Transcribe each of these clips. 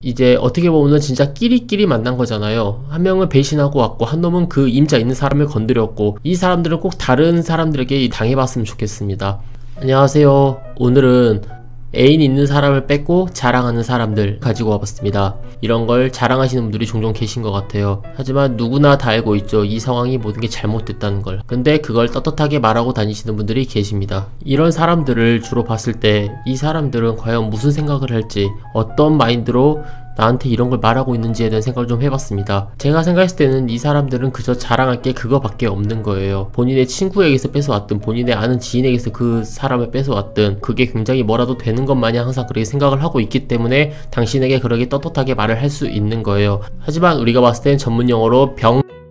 이제 어떻게 보면 진짜 끼리끼리 만난 거잖아요. 한 명은 배신하고 왔고 한 놈은 그 임자 있는 사람을 건드렸고, 이 사람들은 꼭 다른 사람들에게 당해봤으면 좋겠습니다. 안녕하세요. 오늘은 애인 있는 사람을 뺏고 자랑하는 사람들 가지고 와봤습니다. 이런 걸 자랑하시는 분들이 종종 계신 것 같아요. 하지만 누구나 다 알고 있죠. 이 상황이 모든 게 잘못됐다는 걸. 근데 그걸 떳떳하게 말하고 다니시는 분들이 계십니다. 이런 사람들을 주로 봤을 때 이 사람들은 과연 무슨 생각을 할지, 어떤 마인드로 나한테 이런 걸 말하고 있는지에 대한 생각을 좀 해봤습니다. 제가 생각했을 때는 이 사람들은 그저 자랑할 게 그거밖에 없는 거예요. 본인의 친구에게서 뺏어왔든 본인의 아는 지인에게서 그 사람을 뺏어왔든 그게 굉장히 뭐라도 되는 것 마냥 항상 그렇게 생각을 하고 있기 때문에 당신에게 그렇게 떳떳하게 말을 할 수 있는 거예요. 하지만 우리가 봤을 땐 전문 용어로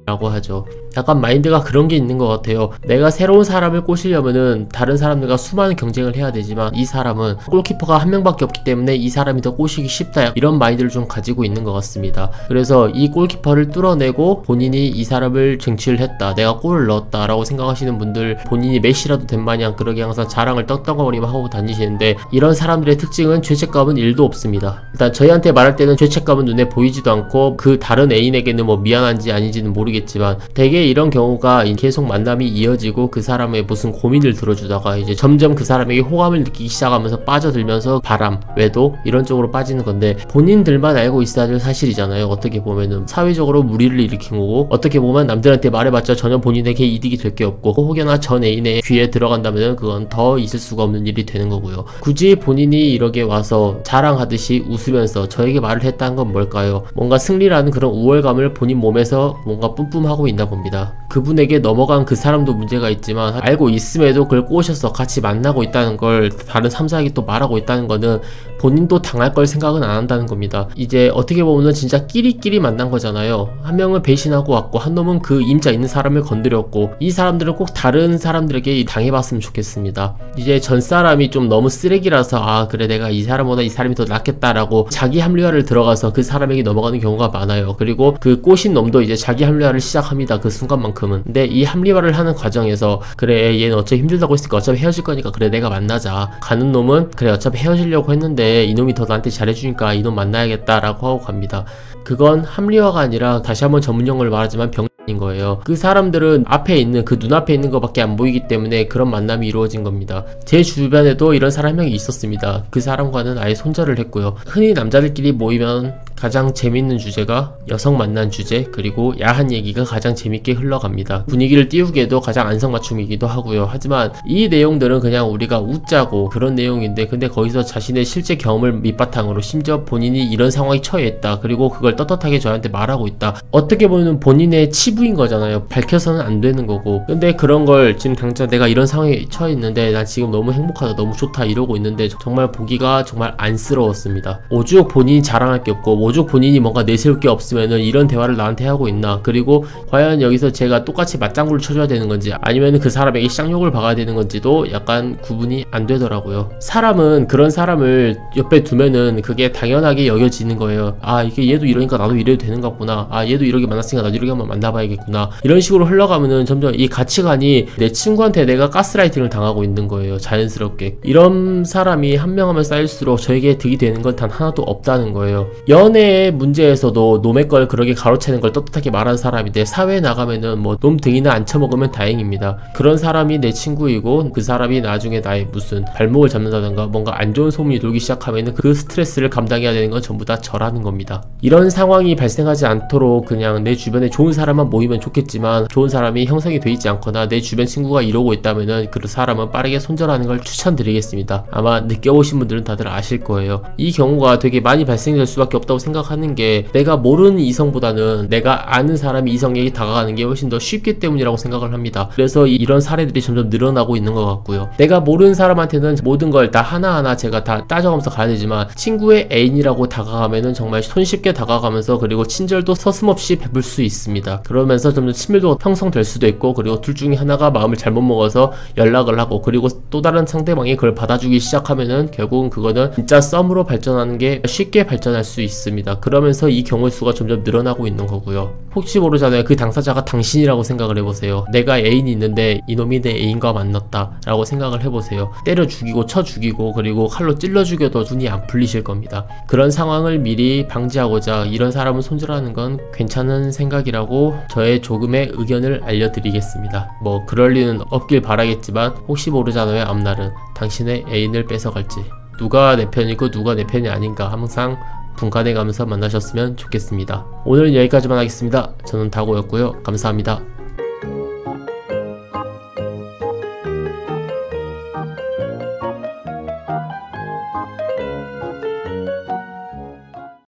라고 하죠. 약간 마인드가 그런 게 있는 것 같아요. 내가 새로운 사람을 꼬시려면은 다른 사람들과 수많은 경쟁을 해야 되지만 이 사람은 골키퍼가 한 명밖에 없기 때문에 이 사람이 더 꼬시기 쉽다, 이런 마인드를 좀 가지고 있는 것 같습니다. 그래서 이 골키퍼를 뚫어내고 본인이 이 사람을 쟁취를 했다, 내가 골을 넣었다 라고 생각하시는 분들, 본인이 메시라도 된 마냥 그러게 항상 자랑을 떡떡거리만 하고 다니시는데, 이런 사람들의 특징은 죄책감은 1도 없습니다. 일단 저희한테 말할 때는 죄책감은 눈에 보이지도 않고 그 다른 애인에게는 뭐 미안한지 아닌지는 모르겠지만 되게 이런 경우가 계속 만남이 이어지고 그 사람의 무슨 고민을 들어주다가 이제 점점 그 사람에게 호감을 느끼기 시작하면서 빠져들면서 바람, 외도 이런 쪽으로 빠지는 건데, 본인들만 알고 있어야 될 사실이잖아요. 어떻게 보면은 사회적으로 무리를 일으킨 거고, 어떻게 보면 남들한테 말해봤자 전혀 본인에게 이득이 될 게 없고, 혹여나 전 애인의 귀에 들어간다면 그건 더 있을 수가 없는 일이 되는 거고요. 굳이 본인이 이렇게 와서 자랑하듯이 웃으면서 저에게 말을 했다는 건 뭘까요? 뭔가 승리라는 그런 우월감을 본인 몸에서 뭔가 뿜뿜하고 있나 봅니다. 그분에게 넘어간 그 사람도 문제가 있지만 알고 있음에도 그걸 꼬셔서 같이 만나고 있다는 걸 다른 3사에게 또 말하고 있다는 거는 본인도 당할 걸 생각은 안 한다는 겁니다. 이제 어떻게 보면 진짜 끼리끼리 만난 거잖아요. 한 명은 배신하고 왔고 한 놈은 그 임자 있는 사람을 건드렸고, 이 사람들은 꼭 다른 사람들에게 당해봤으면 좋겠습니다. 이제 전 사람이 좀 너무 쓰레기라서 아 그래 내가 이 사람보다 이 사람이 더 낫겠다라고 자기 합리화를 들어가서 그 사람에게 넘어가는 경우가 많아요. 그리고 그 꼬신 놈도 이제 자기 합리화를 시작합니다. 그 순간만큼은. 근데 이 합리화를 하는 과정에서 그래 얘는 어차피 힘들다고 했으니까 어차피 헤어질 거니까 그래 내가 만나자, 가는 놈은 그래 어차피 헤어지려고 했는데 이놈이 더 나한테 잘해주니까 이놈 만나야겠다 라고 하고 갑니다. 그건 합리화가 아니라, 다시 한번 전문용어를 말하지만 인 거예요. 그 사람들은 앞에 있는 그 눈앞에 있는 것밖에 안 보이기 때문에 그런 만남이 이루어진 겁니다. 제 주변에도 이런 사람 한 명이 있었습니다. 그 사람과는 아예 손절을 했고요. 흔히 남자들끼리 모이면 가장 재밌는 주제가 여성 만난 주제, 그리고 야한 얘기가 가장 재밌게 흘러갑니다. 분위기를 띄우기에도 가장 안성맞춤이기도 하고요. 하지만 이 내용들은 그냥 우리가 웃자고 그런 내용인데, 근데 거기서 자신의 실제 경험을 밑바탕으로 심지어 본인이 이런 상황에 처해 있다, 그리고 그걸 떳떳하게 저한테 말하고 있다, 어떻게 보면 본인의 치부인 거잖아요. 밝혀서는 안 되는 거고. 근데 그런 걸 지금 당장 내가 이런 상황에 처해 있는데 나 지금 너무 행복하다, 너무 좋다 이러고 있는데 정말 보기가 정말 안쓰러웠습니다. 오죽 본인이 자랑할 게 없고 오죽 본인이 뭔가 내세울 게 없으면은 이런 대화를 나한테 하고 있나, 그리고 과연 여기서 제가 똑같이 맞장구를 쳐줘야 되는 건지 아니면 그 사람에게 쌍욕을 박아야 되는 건지도 약간 구분이 안 되더라고요. 사람은 그런 사람을 옆에 두면은 그게 당연하게 여겨지는 거예요. 아 이게 얘도 이러니까 나도 이래도 되는 것 같구나, 아 얘도 이렇게 만났으니까 나도 이렇게 한번 만나봐야겠구나, 이런 식으로 흘러가면은 점점 이 가치관이 내 친구한테 내가 가스라이팅을 당하고 있는 거예요. 자연스럽게. 이런 사람이 한 명 하면 쌓일수록 저에게 득이 되는 건 단 하나도 없다는 거예요. 연애의 문제에서도 놈의 걸 그렇게 가로채는 걸 떳떳하게 말하는 사람인데, 사회에 나가면은 뭐 놈 등이나 안 쳐먹으면 다행입니다. 그런 사람이 내 친구이고 그 사람이 나중에 나의 무슨 발목을 잡는다던가 뭔가 안 좋은 소문이 돌기 시작하면은 그 스트레스를 감당해야 되는 건 전부 다 저라는 겁니다. 이런 상황이 발생하지 않도록 그냥 내 주변에 좋은 사람만 모이면 좋겠지만, 좋은 사람이 형성이 돼 있지 않거나 내 주변 친구가 이러고 있다면은 그 사람은 빠르게 손절하는 걸 추천드리겠습니다. 아마 느껴보신 분들은 다들 아실 거예요. 이 경우가 되게 많이 발생될 수밖에 없다고 생각하는 게, 내가 모르는 이성보다는 내가 아는 사람이 이성에게 다가가는 게 훨씬 더 쉽기 때문이라고 생각을 합니다. 그래서 이런 사례들이 점점 늘어나고 있는 것 같고요. 내가 모르는 사람한테는 모든 걸 다 하나하나 제가 다 따져가면서 가야 되지만, 친구의 애인이라고 다가가면은 정말 손쉽게 다가가면서 그리고 친절도 서슴없이 베풀 수 있습니다. 그러면서 점점 친밀도가 형성될 수도 있고, 그리고 둘 중에 하나가 마음을 잘못 먹어서 연락을 하고, 그리고 또 다른 상대방이 그걸 받아주기 시작하면은 결국은 그거는 진짜 썸으로 발전하는 게 쉽게 발전할 수 있습니다. 겁니다. 그러면서 이 경우의 수가 점점 늘어나고 있는 거고요. 혹시 모르잖아요. 그 당사자가 당신이라고 생각을 해보세요. 내가 애인이 있는데 이놈이 내 애인과 만났다 라고 생각을 해보세요. 때려 죽이고 쳐 죽이고 그리고 칼로 찔러 죽여도 눈이 안 풀리실 겁니다. 그런 상황을 미리 방지하고자 이런 사람을 손절하는 건 괜찮은 생각이라고 저의 조금의 의견을 알려드리겠습니다. 뭐 그럴 리는 없길 바라겠지만 혹시 모르잖아요. 앞날은 당신의 애인을 뺏어갈지. 누가 내 편이고 누가 내 편이 아닌가 항상 분간해 가면서 만나셨으면 좋겠습니다. 오늘은 여기까지만 하겠습니다. 저는 다고였고요. 감사합니다.